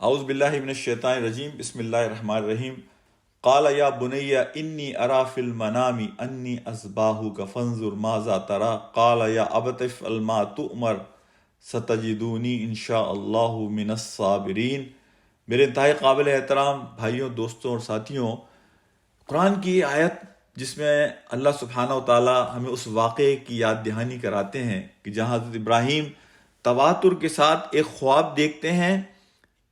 اعوذ باللہ من الشیطان الرجیم، بسم اللہ الرحمن الرحیم۔ قال یا بنی انی ارا فی المنام انی اذبحک فانظر ماذا تری قال یا ابت افعل ما تؤمر ستجدونی ان شاء اللہ من الصابرین۔ میرے انتہائی قابل احترام بھائیوں، دوستوں اور ساتھیوں، قرآن کی آیت جس میں اللہ سبحانہ و تعالی ہمیں اس واقعے کی یاد دہانی کراتے ہیں کہ جہاں حضرت ابراہیم تواتر کے ساتھ ایک خواب دیکھتے ہیں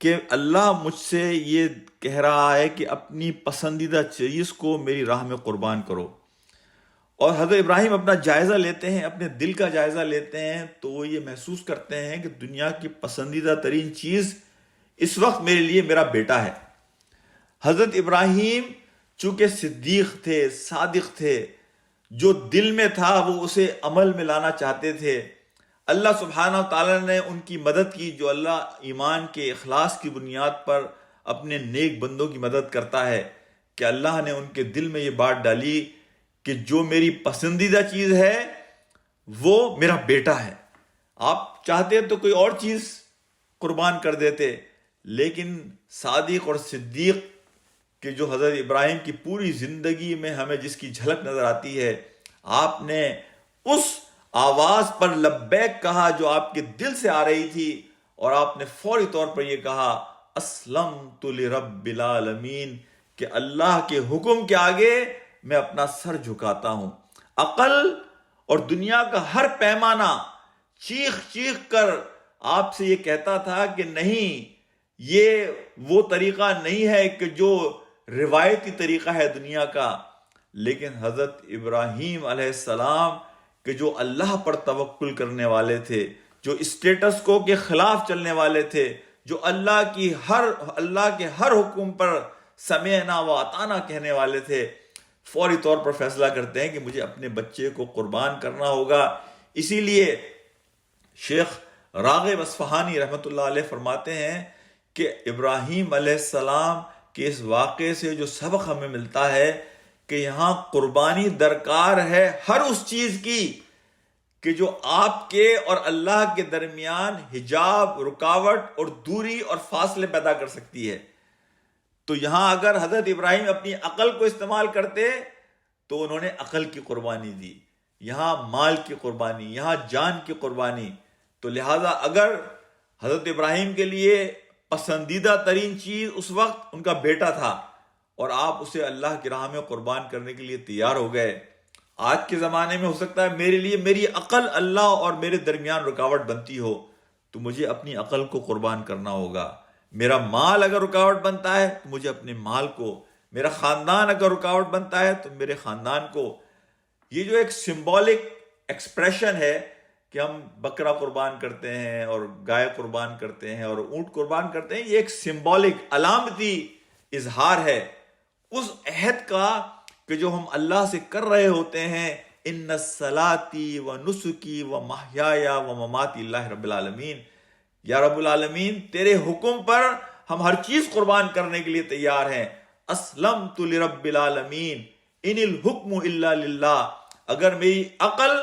کہ اللہ مجھ سے یہ کہہ رہا ہے کہ اپنی پسندیدہ چیز کو میری راہ میں قربان کرو، اور حضرت ابراہیم اپنا جائزہ لیتے ہیں، اپنے دل کا جائزہ لیتے ہیں، تو وہ یہ محسوس کرتے ہیں کہ دنیا کی پسندیدہ ترین چیز اس وقت میرے لیے میرا بیٹا ہے۔ حضرت ابراہیم چونکہ صدیق تھے، صادق تھے، جو دل میں تھا وہ اسے عمل میں لانا چاہتے تھے۔ اللہ سبحانہ تعالیٰ نے ان کی مدد کی، جو اللہ ایمان کے اخلاص کی بنیاد پر اپنے نیک بندوں کی مدد کرتا ہے، کہ اللہ نے ان کے دل میں یہ بات ڈالی کہ جو میری پسندیدہ چیز ہے وہ میرا بیٹا ہے۔ آپ چاہتے تو کوئی اور چیز قربان کر دیتے، لیکن صادق اور صدیق کہ جو حضرت ابراہیم کی پوری زندگی میں ہمیں جس کی جھلک نظر آتی ہے، آپ نے اس آواز پر لبیک کہا جو آپ کے دل سے آ رہی تھی، اور آپ نے فوری طور پر یہ کہا اسلمت لرب العالمین، کہ اللہ کے حکم کے آگے میں اپنا سر جھکاتا ہوں۔ عقل اور دنیا کا ہر پیمانہ چیخ چیخ کر آپ سے یہ کہتا تھا کہ نہیں، یہ وہ طریقہ نہیں ہے کہ جو روایتی طریقہ ہے دنیا کا، لیکن حضرت ابراہیم علیہ السلام کہ جو اللہ پر توکل کرنے والے تھے، جو اسٹیٹس کو کے خلاف چلنے والے تھے، جو اللہ کے ہر حکم پر سمعنا و اطعنا کہنے والے تھے، فوری طور پر فیصلہ کرتے ہیں کہ مجھے اپنے بچے کو قربان کرنا ہوگا۔ اسی لیے شیخ راغب اصفہانی رحمۃ اللہ علیہ فرماتے ہیں کہ ابراہیم علیہ السلام کے اس واقعے سے جو سبق ہمیں ملتا ہے کہ یہاں قربانی درکار ہے ہر اس چیز کی کہ جو آپ کے اور اللہ کے درمیان حجاب، رکاوٹ اور دوری اور فاصلے پیدا کر سکتی ہے۔ تو یہاں اگر حضرت ابراہیم اپنی عقل کو استعمال کرتے تو انہوں نے عقل کی قربانی دی، یہاں مال کی قربانی، یہاں جان کی قربانی۔ تو لہٰذا اگر حضرت ابراہیم کے لیے پسندیدہ ترین چیز اس وقت ان کا بیٹا تھا، اور آپ اسے اللہ کی راہ میں قربان کرنے کے لیے تیار ہو گئے، آج کے زمانے میں ہو سکتا ہے میرے لیے میری عقل اللہ اور میرے درمیان رکاوٹ بنتی ہو، تو مجھے اپنی عقل کو قربان کرنا ہوگا۔ میرا مال اگر رکاوٹ بنتا ہے تو مجھے اپنے مال کو، میرا خاندان اگر رکاوٹ بنتا ہے تو میرے خاندان کو۔ یہ جو ایک سمبولک ایکسپریشن ہے کہ ہم بکرا قربان کرتے ہیں اور گائے قربان کرتے ہیں اور اونٹ قربان کرتے ہیں، یہ ایک سمبولک علامتی اظہار ہے اس عہد کا کہ جو ہم اللہ سے کر رہے ہوتے ہیں، ان صلاتی و نسکی و محیای و مماتی اللہ رب العالمین، یا رب العالمین تیرے حکم پر ہم ہر چیز قربان کرنے کے لیے تیار ہیں۔ اسلمت لرب العالمین ان الحکم الا للہ۔ اگر میری عقل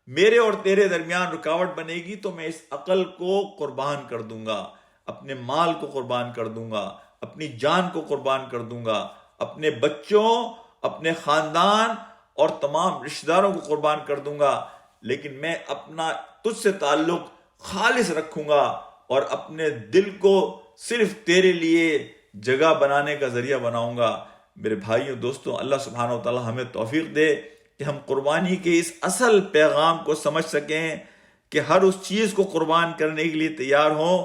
میرے اور تیرے درمیان رکاوٹ بنے گی تو میں اس عقل کو قربان کر دوں گا، اپنے مال کو قربان کر دوں گا، اپنی جان کو قربان کر دوں گا، اپنے بچوں، اپنے خاندان اور تمام رشتہ داروں کو قربان کر دوں گا، لیکن میں اپنا تجھ سے تعلق خالص رکھوں گا اور اپنے دل کو صرف تیرے لیے جگہ بنانے کا ذریعہ بناؤں گا۔ میرے بھائیوں دوستوں، اللہ سبحانہ و تعالی ہمیں توفیق دے کہ ہم قربانی کے اس اصل پیغام کو سمجھ سکیں کہ ہر اس چیز کو قربان کرنے کے لیے تیار ہوں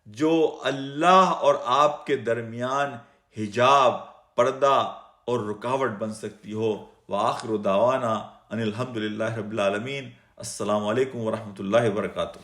جو اللہ اور آپ کے درمیان حجاب، پردہ اور رکاوٹ بن سکتی ہو۔ وآخر دعوانا ان الحمد للہ رب العالمین۔ السلام علیکم ورحمۃ اللہ وبرکاتہ۔